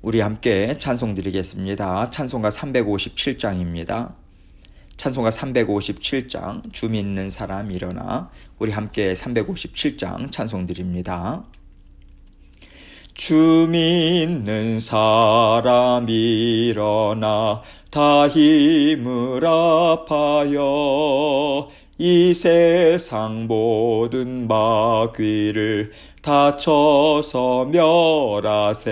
우리 함께 찬송 드리겠습니다. 찬송가 357장입니다. 찬송가 357장 주 믿는 사람 일어나. 우리 함께 357장 찬송 드립니다. 주 믿는 사람 일어나 다 힘을 합하여 이 세상 모든 마귀를 다 쳐서 멸하세.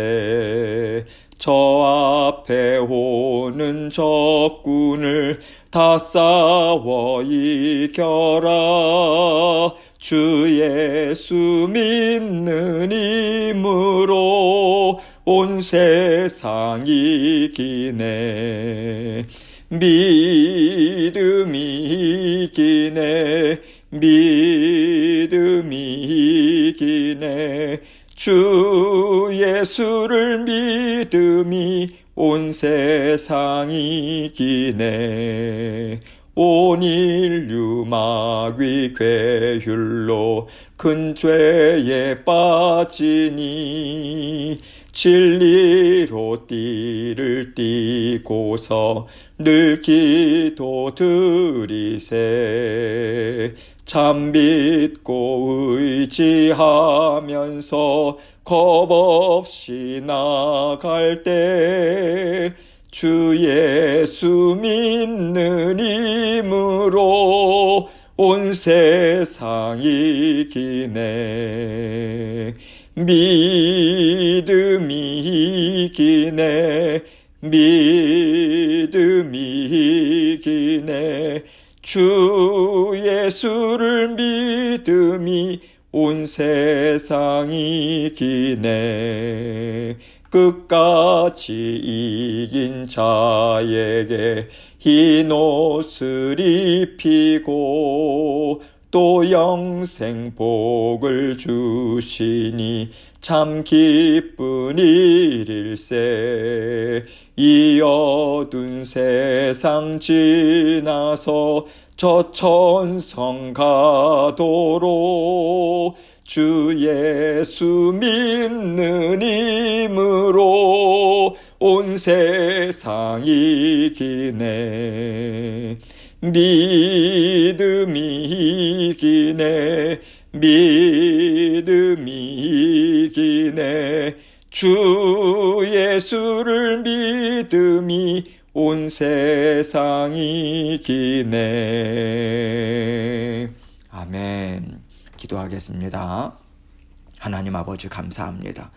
저 앞에 오는 적군을 다 싸워 이겨라. 주 예수 믿는 힘으로 온 세상 이기네. 믿음이 이기네. 믿음이 이기네. 주 예수를 믿음이 온 세상 이기네. 온 인류 마귀 괴율로 큰 죄에 빠지니 진리로 띠를 띠고서 늘 기도 드리세. 참 믿고 의지하면서 겁없이 나갈 때 주 예수 믿는 힘으로 온 세상 이기네. 믿음이 이기네. 믿음이 이기네. 주 예수를 믿음이 온 세상 이기네. 끝까지 이긴 자에게 흰 옷을 입히고 또 영생 복을 주시니 참 기쁜 일일세. 이 어두운 세상 지나서 저 천성 가도록 주 예수 믿는 힘으로 온 세상 이기네. 믿음이 이기네. 믿음이 이기네. 주 예수를 믿음이 온 세상 이기네. 아멘. 기도하겠습니다. 하나님 아버지 감사합니다.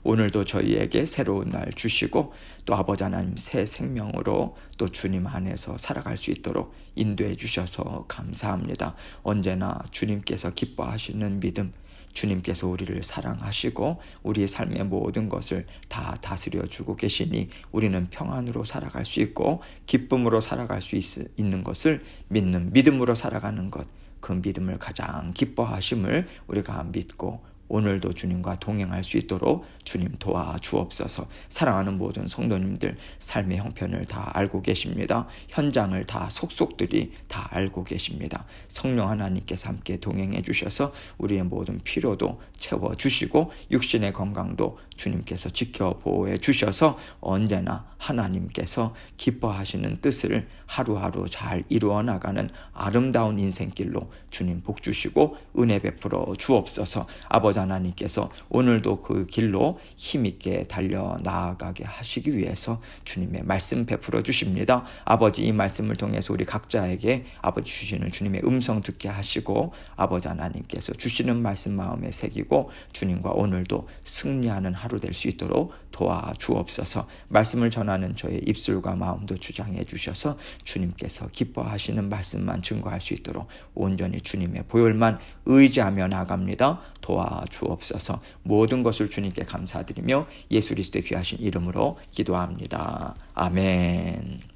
오늘도 저희에게 새로운 날 주시고 또 아버지 하나님 새 생명으로 또 주님 안에서 살아갈 수 있도록 인도해 주셔서 감사합니다. 언제나 주님께서 기뻐하시는 믿음, 주님께서 우리를 사랑하시고 우리의 삶의 모든 것을 다 다스려 주고 계시니 우리는 평안으로 살아갈 수 있고 기쁨으로 살아갈 수 있는 것을 믿는 믿음으로 살아가는 것, 그 믿음을 가장 기뻐하심을 우리가 믿고 오늘도 주님과 동행할 수 있도록 주님 도와주옵소서. 사랑하는 모든 성도님들 삶의 형편을 다 알고 계십니다. 현장을 다 속속들이 다 알고 계십니다. 성령 하나님께서 함께 동행해 주셔서 우리의 모든 필요도 채워주시고 육신의 건강도 주님께서 지켜 보호해 주셔서 언제나 하나님께서 기뻐하시는 뜻을 하루하루 잘 이루어 나가는 아름다운 인생길로 주님 복 주시고 은혜 베풀어 주옵소서. 아버지 하나님께서 오늘도 그 길로 힘있게 달려 나아가게 하시기 위해서 주님의 말씀 베풀어 주십니다. 아버지 이 말씀을 통해서 우리 각자에게 아버지 주시는 주님의 음성 듣게 하시고 아버지 하나님께서 주시는 말씀 마음에 새기고 주님과 오늘도 승리하는 하루 될 수 있도록 도와주옵소서. 말씀을 전하는 저의 입술과 마음도 주장해 주셔서 주님께서 기뻐하시는 말씀만 증거할 수 있도록 온전히 주님의 보혈만 의지하며 나갑니다. 도와주옵소서. 모든 것을 주님께 감사드리며 예수 그리스도의 귀하신 이름으로 기도합니다. 아멘.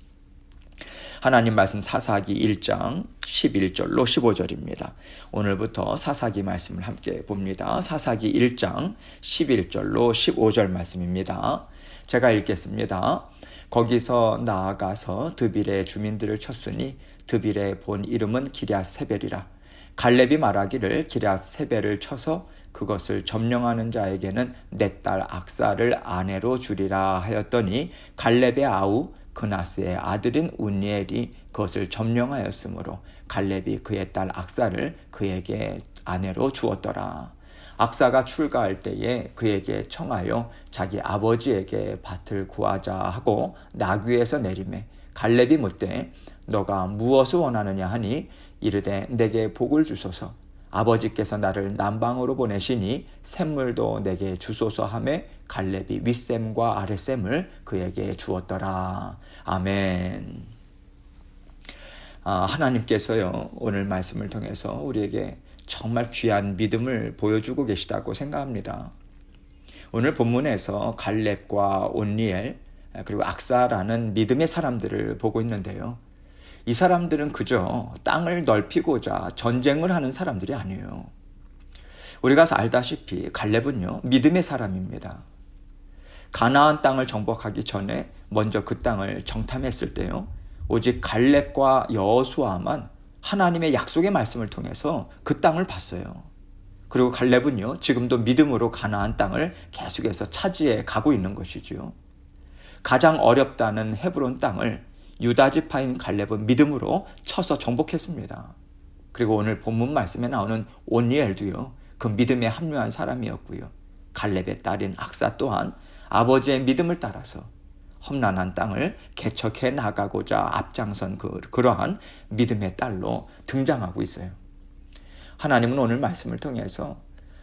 하나님 말씀 사사기 1장 11절로 15절입니다. 오늘부터 사사기 말씀을 함께 봅니다. 사사기 1장 11절로 15절 말씀입니다. 제가 읽겠습니다. 거기서 나아가서 드빌의 주민들을 쳤으니 드빌의 본 이름은 기럇 세벨이라. 갈렙이 말하기를 기럇세벨을 쳐서 그것을 점령하는 자에게는 내 딸 악사를 아내로 주리라 하였더니 갈렙의 아우 그나스의 아들인 운니엘이 그것을 점령하였으므로 갈렙이 그의 딸 악사를 그에게 아내로 주었더라. 악사가 출가할 때에 그에게 청하여 자기 아버지에게 밭을 구하자 하고 나귀에서 내리매 갈렙이 묻되 너가 무엇을 원하느냐 하니 이르되 내게 복을 주소서 아버지께서 나를 남방으로 보내시니 샘물도 내게 주소서 하며 갈렙이 윗샘과 아랫샘을 그에게 주었더라. 아멘. 하나님께서요 오늘 말씀을 통해서 우리에게 정말 귀한 믿음을 보여주고 계시다고 생각합니다. 오늘 본문에서 갈렙과 온니엘 그리고 악사라는 믿음의 사람들을 보고 있는데요. 이 사람들은 그저 땅을 넓히고자 전쟁을 하는 사람들이 아니에요. 우리가 알다시피 갈렙은요 믿음의 사람입니다. 가나안 땅을 정복하기 전에 먼저 그 땅을 정탐했을 때요 오직 갈렙과 여호수아만 하나님의 약속의 말씀을 통해서 그 땅을 봤어요. 그리고 갈렙은요 지금도 믿음으로 가나안 땅을 계속해서 차지해 가고 있는 것이지요. 가장 어렵다는 헤브론 땅을 유다 지파인 갈렙은 믿음으로 쳐서 정복했습니다. 그리고 오늘 본문 말씀에 나오는 온니엘도요 그 믿음에 합류한 사람이었고요. 갈렙의 딸인 악사 또한 아버지의 믿음을 따라서 험난한 땅을 개척해 나가고자 앞장선 그러한 믿음의 딸로 등장하고 있어요. 하나님은 오늘 말씀을 통해서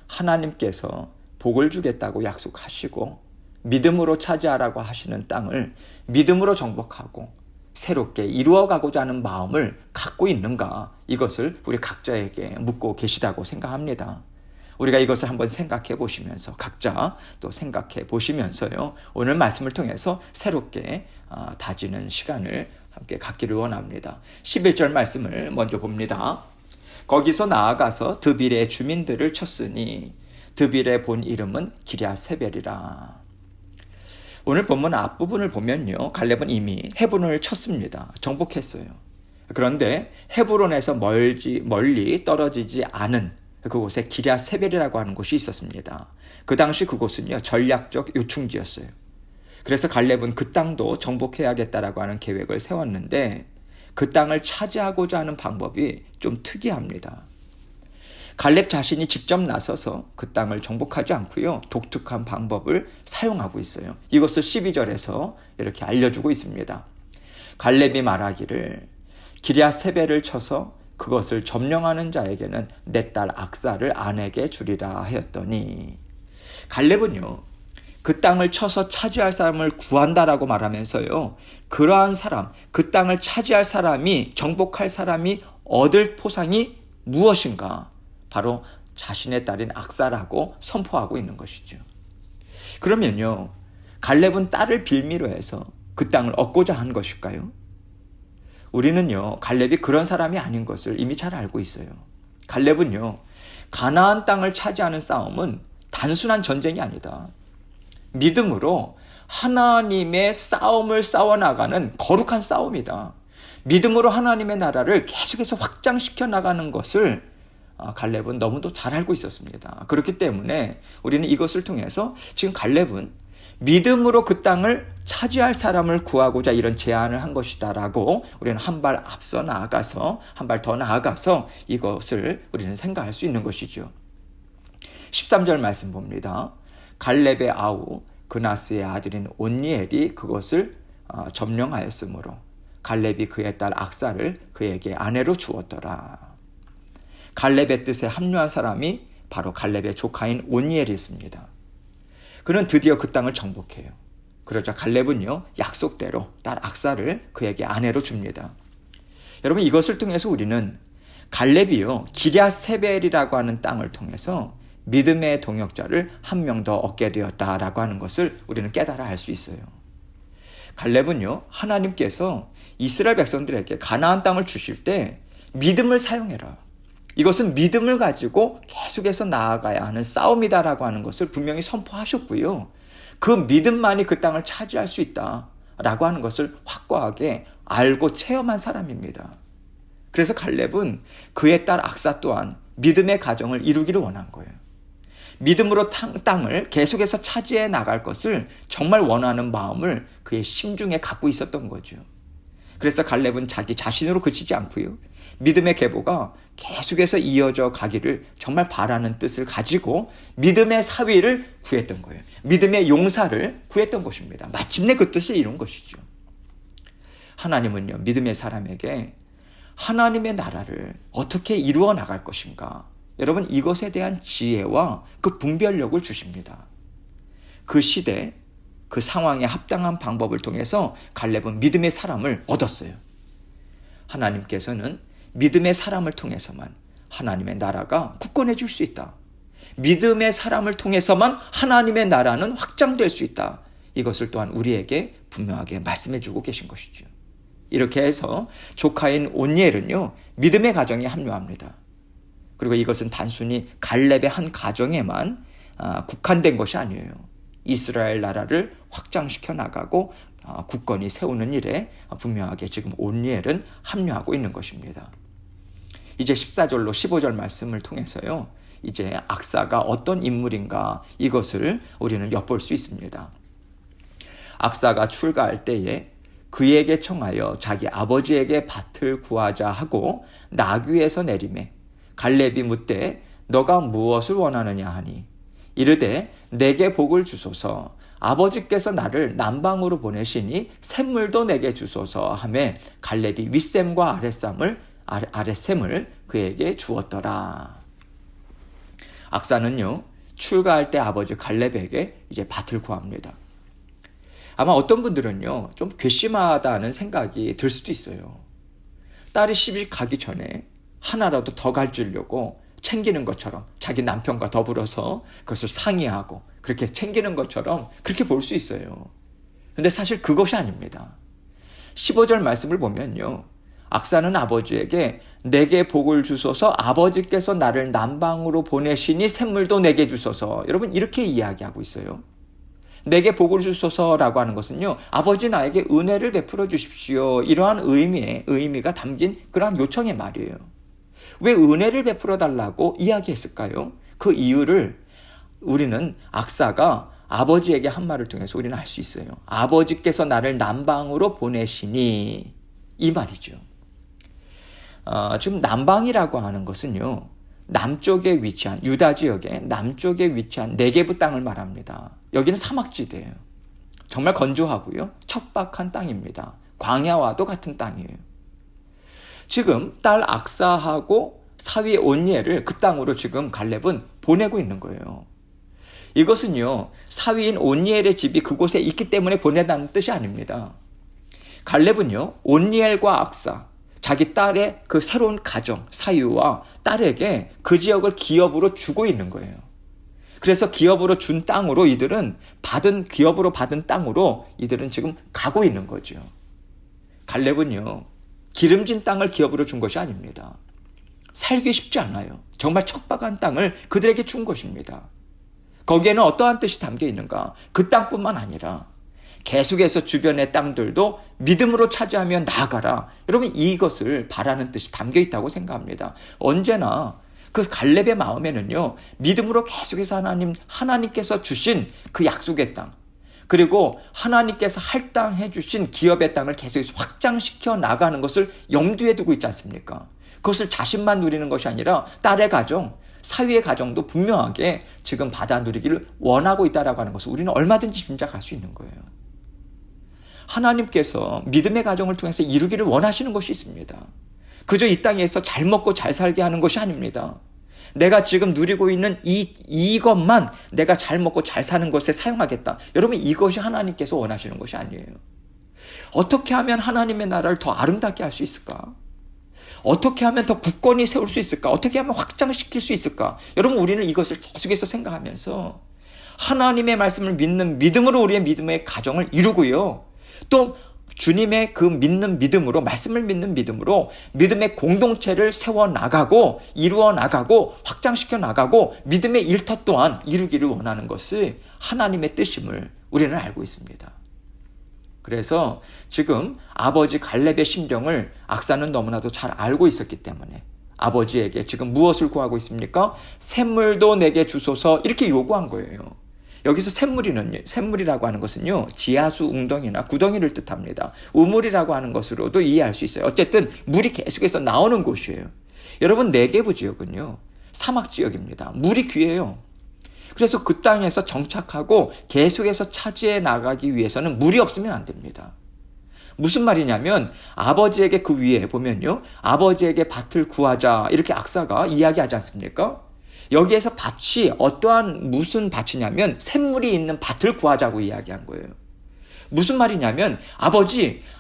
하나님께서 복을 주겠다고 약속하시고 믿음으로 차지하라고 하시는 땅을 믿음으로 정복하고 새롭게 이루어가고자 하는 마음을 갖고 있는가, 이것을 우리 각자에게 묻고 계시다고 생각합니다. 우리가 이것을 한번 생각해 보시면서 각자 또 생각해 보시면서요 오늘 말씀을 통해서 새롭게 다지는 시간을 함께 갖기를 원합니다. 11절 말씀을 먼저 봅니다. 거기서 나아가서 드빌의 주민들을 쳤으니 드빌의 본 이름은 기럇세벨이라. 오늘 본문 앞부분을 보면요 갈렙은 이미 헤브론을 쳤습니다. 정복했어요. 그런데 헤브론에서 멀리 떨어지지 않은 그곳에 기럇세벨이라고 하는 곳이 있었습니다. 그 당시 그곳은요 전략적 요충지였어요. 그래서 갈렙은 그 땅도 정복해야겠다라고 하는 계획을 세웠는데 그 땅을 차지하고자 하는 방법이 좀 특이합니다. 갈렙 자신이 직접 나서서 그 땅을 정복하지 않고요 독특한 방법을 사용하고 있어요. 이것을 12절에서 이렇게 알려주고 있습니다. 갈렙이 말하기를 기럇세벨을 쳐서 그것을 점령하는 자에게는 내 딸 악사를 아내에게 주리라 하였더니, 갈렙은요 그 땅을 쳐서 차지할 사람을 구한다라고 말하면서요 그러한 사람, 그 땅을 차지할 사람이, 정복할 사람이 얻을 포상이 무엇인가, 바로 자신의 딸인 악사라고 선포하고 있는 것이죠. 그러면요 갈렙은 딸을 빌미로 해서 그 땅을 얻고자 한 것일까요? 우리는요 갈렙이 그런 사람이 아닌 것을 이미 잘 알고 있어요. 갈렙은요 가나안 땅을 차지하는 싸움은 단순한 전쟁이 아니다. 믿음으로 하나님의 싸움을 싸워나가는 거룩한 싸움이다. 믿음으로 하나님의 나라를 계속해서 확장시켜 나가는 것을 갈렙은 너무도 잘 알고 있었습니다. 그렇기 때문에 우리는 이것을 통해서 지금 갈렙은 믿음으로 그 땅을 차지할 사람을 구하고자 이런 제안을 한 것이다라고 우리는 한 발 앞서 나아가서, 한 발 더 나아가서 이것을 우리는 생각할 수 있는 것이죠. 13절 말씀 봅니다. 갈렙의 아우 그나스의 아들인 온니엘이 그것을 점령하였으므로 갈렙이 그의 딸 악사를 그에게 아내로 주었더라. 갈렙의 뜻에 합류한 사람이 바로 갈렙의 조카인 온니엘이었습니다. 그는 드디어 그 땅을 정복해요. 그러자 갈렙은요 약속대로 딸 악사를 그에게 아내로 줍니다. 여러분, 이것을 통해서 우리는 갈렙이요 기럇세벨이라고 하는 땅을 통해서 믿음의 동역자를 한 명 더 얻게 되었다라고 하는 것을 우리는 깨달아 알 수 있어요. 갈렙은요 하나님께서 이스라엘 백성들에게 가나안 땅을 주실 때 믿음을 사용해라, 이것은 믿음을 가지고 계속해서 나아가야 하는 싸움이다라고 하는 것을 분명히 선포하셨고요. 그 믿음만이 그 땅을 차지할 수 있다라고 하는 것을 확고하게 알고 체험한 사람입니다. 그래서 갈렙은 그의 딸 악사 또한 믿음의 가정을 이루기를 원한 거예요. 믿음으로 땅을 계속해서 차지해 나갈 것을 정말 원하는 마음을 그의 심중에 갖고 있었던 거죠. 그래서 갈렙은 자기 자신으로 그치지 않고요. 믿음의 계보가 계속해서 이어져 가기를 정말 바라는 뜻을 가지고 믿음의 사위를 구했던 거예요. 믿음의 용사를 구했던 것입니다. 마침내 그 뜻을 이룬 것이죠. 하나님은요, 믿음의 사람에게 하나님의 나라를 어떻게 이루어 나갈 것인가, 여러분 이것에 대한 지혜와 그 분별력을 주십니다. 그 시대, 그 상황에 합당한 방법을 통해서 갈렙은 믿음의 사람을 얻었어요. 하나님께서는 믿음의 사람을 통해서만 하나님의 나라가 굳건해 줄 수 있다. 믿음의 사람을 통해서만 하나님의 나라는 확장될 수 있다. 이것을 또한 우리에게 분명하게 말씀해 주고 계신 것이죠. 이렇게 해서 조카인 온니엘은요, 믿음의 가정에 합류합니다. 그리고 이것은 단순히 갈렙의 한 가정에만 국한된 것이 아니에요. 이스라엘 나라를 확장시켜 나가고 굳건히 세우는 일에 분명하게 지금 온니엘은 합류하고 있는 것입니다. 이제 14절로 15절 말씀을 통해서요, 이제 악사가 어떤 인물인가 이것을 우리는 엿볼 수 있습니다. 악사가 출가할 때에 그에게 청하여 자기 아버지에게 밭을 구하자 하고 나귀에서 내리매 갈렙이 묻되 너가 무엇을 원하느냐 하니 이르되 내게 복을 주소서 아버지께서 나를 남방으로 보내시니 샘물도 내게 주소서 하매 갈렙이 윗샘과 아랫샘을 그에게 주었더라. 악사는요, 출가할 때 아버지 갈렙에게 이제 밭을 구합니다. 아마 어떤 분들은요, 좀 괘씸하다는 생각이 들 수도 있어요. 딸이 시집 가기 전에 하나라도 더 가지려고 챙기는 것처럼 자기 남편과 더불어서 그것을 상의하고 그렇게 챙기는 것처럼 그렇게 볼 수 있어요. 근데 사실 그것이 아닙니다. 15절 말씀을 보면요, 악사는 아버지에게 내게 복을 주소서 아버지께서 나를 남방으로 보내시니 샘물도 내게 주소서, 여러분 이렇게 이야기하고 있어요. 내게 복을 주소서라고 하는 것은요, 아버지 나에게 은혜를 베풀어 주십시오, 이러한 의미가 담긴 그러한 요청의 말이에요. 왜 은혜를 베풀어 달라고 이야기했을까요? 그 이유를 우리는 악사가 아버지에게 한 말을 통해서 우리는 알 수 있어요. 아버지께서 나를 남방으로 보내시니, 이 말이죠. 지금 남방이라고 하는 것은요, 남쪽에 위치한, 유다 지역의 남쪽에 위치한 네게브 땅을 말합니다. 여기는 사막지대예요. 정말 건조하고요, 척박한 땅입니다. 광야와도 같은 땅이에요. 지금 딸 악사하고 사위 온니엘을 그 땅으로 지금 갈렙은 보내고 있는 거예요. 이것은요, 사위인 온니엘의 집이 그곳에 있기 때문에 보내다는 뜻이 아닙니다. 갈렙은요, 온니엘과 악사, 자기 딸의 그 새로운 가정, 사위와 딸에게 그 지역을 기업으로 주고 있는 거예요. 그래서 기업으로 준 땅으로 이들은 기업으로 받은 땅으로 이들은 지금 가고 있는 거죠. 갈렙은요, 기름진 땅을 기업으로 준 것이 아닙니다. 살기 쉽지 않아요. 정말 척박한 땅을 그들에게 준 것입니다. 거기에는 어떠한 뜻이 담겨 있는가? 그 땅뿐만 아니라 계속해서 주변의 땅들도 믿음으로 차지하며 나아가라. 여러분 이것을 바라는 뜻이 담겨 있다고 생각합니다. 언제나 그 갈렙의 마음에는요, 믿음으로 계속해서 하나님께서 주신 그 약속의 땅, 그리고 하나님께서 할당해 주신 기업의 땅을 계속해서 확장시켜 나가는 것을 염두에 두고 있지 않습니까? 그것을 자신만 누리는 것이 아니라 딸의 가정, 사위의 가정도 분명하게 지금 받아 누리기를 원하고 있다라고 하는 것을 우리는 얼마든지 짐작할 수 있는 거예요. 하나님께서 믿음의 가정을 통해서 이루기를 원하시는 것이 있습니다. 그저 이 땅에서 잘 먹고 잘 살게 하는 것이 아닙니다. 내가 지금 누리고 있는 이것만 내가 잘 먹고 잘 사는 것에 사용하겠다. 여러분 이것이 하나님께서 원하시는 것이 아니에요. 어떻게 하면 하나님의 나라를 더 아름답게 할 수 있을까? 어떻게 하면 더 굳건히 세울 수 있을까? 어떻게 하면 확장시킬 수 있을까? 여러분 우리는 이것을 계속해서 생각하면서 하나님의 말씀을 믿는 믿음으로 우리의 믿음의 가정을 이루고요. 또 주님의 그 믿는 믿음으로, 말씀을 믿는 믿음으로 믿음의 공동체를 세워나가고 이루어나가고 확장시켜 나가고 믿음의 일터 또한 이루기를 원하는 것이 하나님의 뜻임을 우리는 알고 있습니다. 그래서 지금 아버지 갈렙의 심정을 악사는 너무나도 잘 알고 있었기 때문에 아버지에게 지금 무엇을 구하고 있습니까? 샘물도 내게 주소서 이렇게 요구한 거예요. 여기서 샘물이라고 하는 것은요, 지하수 웅덩이나 구덩이를 뜻합니다. 우물이라고 하는 것으로도 이해할 수 있어요. 어쨌든 물이 계속해서 나오는 곳이에요. 여러분, 네게브 지역은요, 사막 지역입니다. 물이 귀해요. 그래서 그 땅에서 정착하고 계속해서 차지해 나가기 위해서는 물이 없으면 안 됩니다. 무슨 말이냐면 아버지에게 그 위에 보면요, 아버지에게 밭을 구하자 이렇게 악사가 이야기하지 않습니까? 여기에서 밭이 어떠한 무슨 밭이냐면 샘물이 있는 밭을 구하자고 이야기한 거예요. 무슨 말이냐면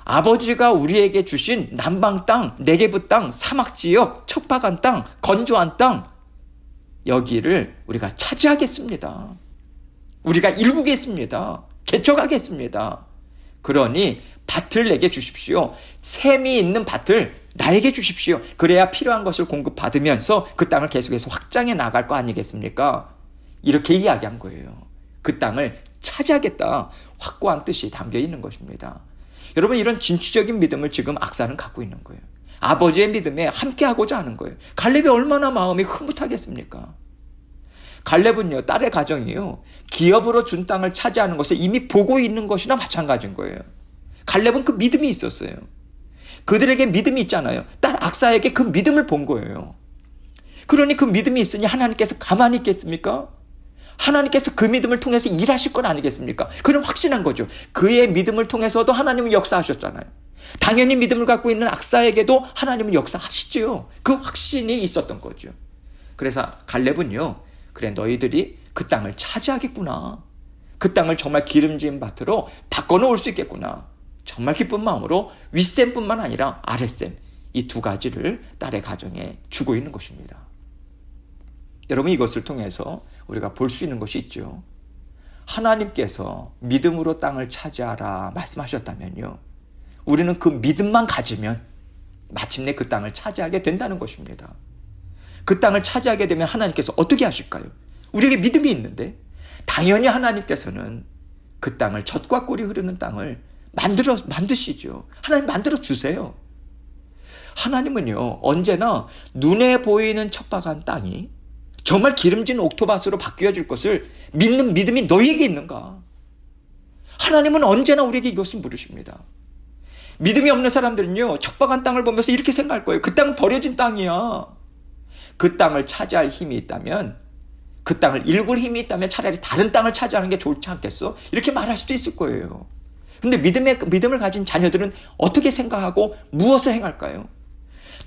아버지가 우리에게 주신 남방 땅, 네게브 땅, 사막 지역, 척박한 땅, 건조한 땅, 여기를 우리가 차지하겠습니다. 우리가 일구겠습니다. 개척하겠습니다. 그러니 밭을 내게 주십시오. 샘이 있는 밭을 나에게 주십시오. 그래야 필요한 것을 공급받으면서 그 땅을 계속해서 확장해 나갈 거 아니겠습니까? 이렇게 이야기한 거예요. 그 땅을 차지하겠다. 확고한 뜻이 담겨 있는 것입니다. 여러분, 이런 진취적인 믿음을 지금 악사는 갖고 있는 거예요. 아버지의 믿음에 함께하고자 하는 거예요. 갈렙이 얼마나 마음이 흐뭇하겠습니까? 갈렙은요, 딸의 가정이요, 기업으로 준 땅을 차지하는 것을 이미 보고 있는 것이나 마찬가지인 거예요. 갈렙은 그 믿음이 있었어요. 그들에게 믿음이 있잖아요. 딸 악사에게 그 믿음을 본 거예요. 그러니 그 믿음이 있으니 하나님께서 가만히 있겠습니까? 하나님께서 그 믿음을 통해서 일하실 건 아니겠습니까? 그는 확신한 거죠. 그의 믿음을 통해서도 하나님은 역사하셨잖아요. 당연히 믿음을 갖고 있는 악사에게도 하나님은 역사하시죠. 그 확신이 있었던 거죠. 그래서 갈렙은요, 그래, 너희들이 그 땅을 차지하겠구나. 그 땅을 정말 기름진 밭으로 바꿔놓을 수 있겠구나. 정말 기쁜 마음으로 윗셈뿐만 아니라 아랫셈, 이 두 가지를 딸의 가정에 주고 있는 것입니다. 여러분, 이것을 통해서 우리가 볼 수 있는 것이 있죠. 하나님께서 믿음으로 땅을 차지하라 말씀하셨다면요, 우리는 그 믿음만 가지면 마침내 그 땅을 차지하게 된다는 것입니다. 그 땅을 차지하게 되면 하나님께서 어떻게 하실까요? 우리에게 믿음이 있는데 당연히 하나님께서는 그 땅을, 젖과 꿀이 흐르는 땅을 만드시죠. 하나님 만들어 주세요. 하나님은요, 언제나 눈에 보이는 척박한 땅이 정말 기름진 옥토밭으로 바뀌어질 것을 믿는 믿음이 너희에게 있는가? 하나님은 언제나 우리에게 이것을 물으십니다. 믿음이 없는 사람들은요, 척박한 땅을 보면서 이렇게 생각할 거예요. 그 땅은 버려진 땅이야. 그 땅을 차지할 힘이 있다면, 그 땅을 일굴 힘이 있다면 차라리 다른 땅을 차지하는 게 좋지 않겠어? 이렇게 말할 수도 있을 거예요. 근데 믿음을 가진 자녀들은 어떻게 생각하고 무엇을 행할까요?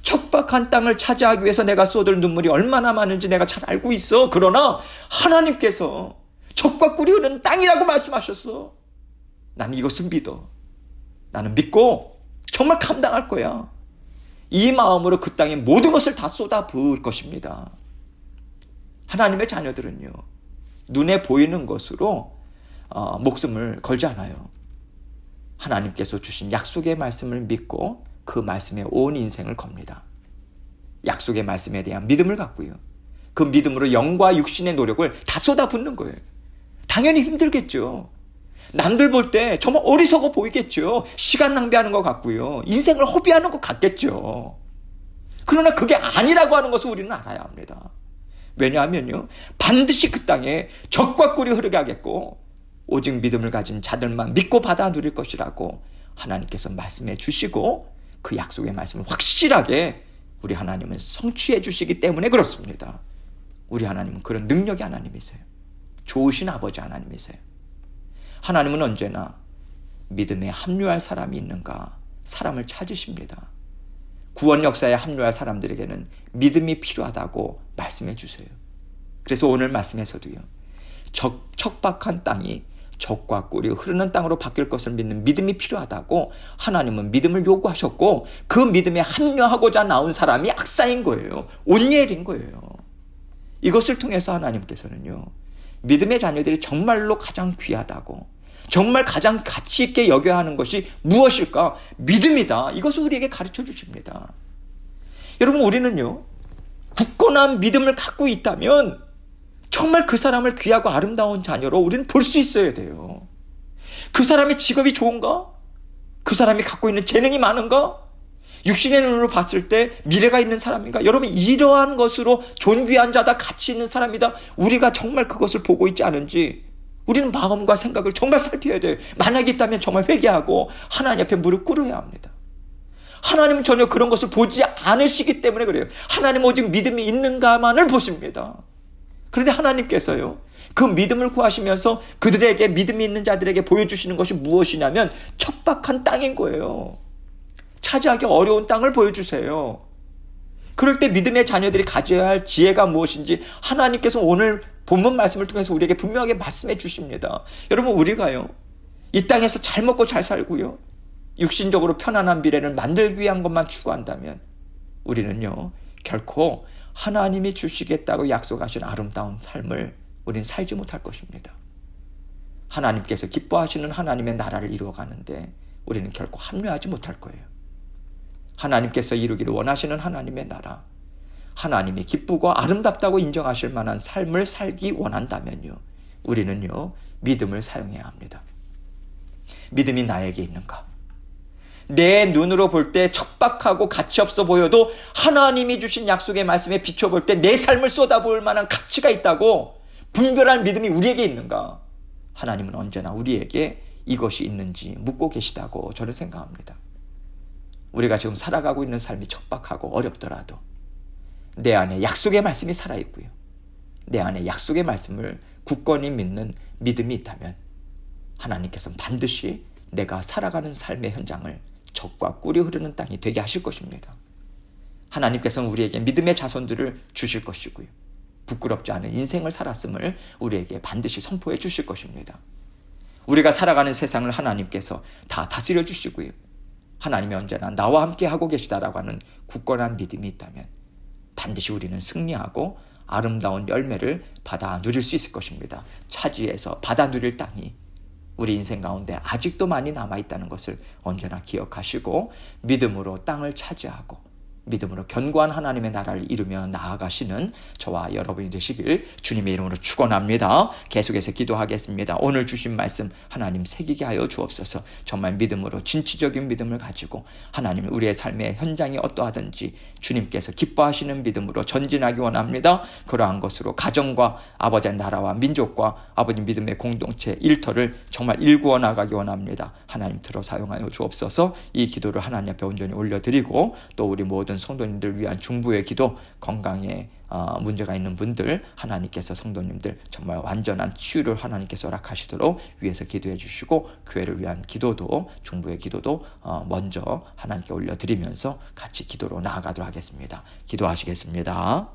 척박한 땅을 차지하기 위해서 내가 쏟을 눈물이 얼마나 많은지 내가 잘 알고 있어. 그러나 하나님께서 젖과 꿀이 흐르는 땅이라고 말씀하셨어. 나는 이것을 믿어. 나는 믿고 정말 감당할 거야. 이 마음으로 그 땅에 모든 것을 다 쏟아 부을 것입니다. 하나님의 자녀들은요, 눈에 보이는 것으로 목숨을 걸지 않아요. 하나님께서 주신 약속의 말씀을 믿고 그 말씀에 온 인생을 겁니다. 약속의 말씀에 대한 믿음을 갖고요, 그 믿음으로 영과 육신의 노력을 다 쏟아붓는 거예요. 당연히 힘들겠죠. 남들 볼 때 정말 어리석어 보이겠죠. 시간 낭비하는 것 같고요, 인생을 허비하는 것 같겠죠. 그러나 그게 아니라고 하는 것을 우리는 알아야 합니다. 왜냐하면요, 반드시 그 땅에 젖과 꿀이 흐르게 하겠고 오직 믿음을 가진 자들만 믿고 받아 누릴 것이라고 하나님께서 말씀해 주시고, 그 약속의 말씀을 확실하게 우리 하나님은 성취해 주시기 때문에 그렇습니다. 우리 하나님은 그런 능력의 하나님이세요. 좋으신 아버지 하나님이세요. 하나님은 언제나 믿음에 합류할 사람이 있는가 사람을 찾으십니다. 구원 역사에 합류할 사람들에게는 믿음이 필요하다고 말씀해 주세요. 그래서 오늘 말씀에서도요, 척박한 땅이 젖과 꿀이 흐르는 땅으로 바뀔 것을 믿는 믿음이 필요하다고 하나님은 믿음을 요구하셨고, 그 믿음에 합류하고자 나온 사람이 악사인 거예요. 온니엘인 거예요. 이것을 통해서 하나님께서는요, 믿음의 자녀들이 정말로 가장 귀하다고, 정말 가장 가치 있게 여겨야 하는 것이 무엇일까? 믿음이다. 이것을 우리에게 가르쳐 주십니다. 여러분, 우리는요, 굳건한 믿음을 갖고 있다면 정말 그 사람을 귀하고 아름다운 자녀로 우리는 볼 수 있어야 돼요. 그 사람의 직업이 좋은가? 그 사람이 갖고 있는 재능이 많은가? 육신의 눈으로 봤을 때 미래가 있는 사람인가? 여러분, 이러한 것으로 존귀한 자다, 가치 있는 사람이다, 우리가 정말 그것을 보고 있지 않은지 우리는 마음과 생각을 정말 살펴야 돼요. 만약에 있다면 정말 회개하고 하나님 앞에 무릎 꿇어야 합니다. 하나님은 전혀 그런 것을 보지 않으시기 때문에 그래요. 하나님은 오직 믿음이 있는가만을 보십니다. 그런데 하나님께서요, 그 믿음을 구하시면서 그들에게, 믿음이 있는 자들에게 보여주시는 것이 무엇이냐면 척박한 땅인 거예요. 차지하기 어려운 땅을 보여주세요. 그럴 때 믿음의 자녀들이 가져야 할 지혜가 무엇인지 하나님께서 오늘 본문 말씀을 통해서 우리에게 분명하게 말씀해 주십니다. 여러분, 우리가요, 이 땅에서 잘 먹고 잘 살고요, 육신적으로 편안한 미래를 만들기 위한 것만 추구한다면 우리는요, 결코 하나님이 주시겠다고 약속하신 아름다운 삶을 우리는 살지 못할 것입니다. 하나님께서 기뻐하시는 하나님의 나라를 이루어가는데 우리는 결코 합류하지 못할 거예요. 하나님께서 이루기를 원하시는 하나님의 나라, 하나님이 기쁘고 아름답다고 인정하실 만한 삶을 살기 원한다면요, 우리는요, 믿음을 사용해야 합니다. 믿음이 나에게 있는가? 내 눈으로 볼 때 척박하고 가치 없어 보여도 하나님이 주신 약속의 말씀에 비춰볼 때 내 삶을 쏟아부을 만한 가치가 있다고 분별할 믿음이 우리에게 있는가? 하나님은 언제나 우리에게 이것이 있는지 묻고 계시다고 저는 생각합니다. 우리가 지금 살아가고 있는 삶이 척박하고 어렵더라도 내 안에 약속의 말씀이 살아있고요, 내 안에 약속의 말씀을 굳건히 믿는 믿음이 있다면 하나님께서는 반드시 내가 살아가는 삶의 현장을 젖과 꿀이 흐르는 땅이 되게 하실 것입니다. 하나님께서는 우리에게 믿음의 자손들을 주실 것이고요, 부끄럽지 않은 인생을 살았음을 우리에게 반드시 선포해 주실 것입니다. 우리가 살아가는 세상을 하나님께서 다 다스려 주시고요, 하나님이 언제나 나와 함께 하고 계시다라고 하는 굳건한 믿음이 있다면 반드시 우리는 승리하고 아름다운 열매를 받아 누릴 수 있을 것입니다. 차지해서 받아 누릴 땅이 우리 인생 가운데 아직도 많이 남아있다는 것을 언제나 기억하시고 믿음으로 땅을 차지하고 믿음으로 견고한 하나님의 나라를 이루며 나아가시는 저와 여러분이 되시길 주님의 이름으로 축원합니다. 계속해서 기도하겠습니다. 오늘 주신 말씀 하나님 새기게 하여 주옵소서. 정말 믿음으로 진취적인 믿음을 가지고 하나님 우리의 삶의 현장이 어떠하든지 주님께서 기뻐하시는 믿음으로 전진하기 원합니다. 그러한 것으로 가정과 아버지의 나라와 민족과 아버지 믿음의 공동체 일터를 정말 일구어 나가기 원합니다. 하나님 들어 사용하여 주옵소서. 이 기도를 하나님 앞에 온전히 올려드리고 또 우리 모든 성도님들 위한 중보의 기도, 건강에 문제가 있는 분들 하나님께서 성도님들 정말 완전한 치유를 하나님께서 허락하시도록 위해서 기도해 주시고 교회를 위한 기도도, 중보의 기도도 먼저 하나님께 올려드리면서 같이 기도로 나아가도록 하겠습니다. 기도하시겠습니다.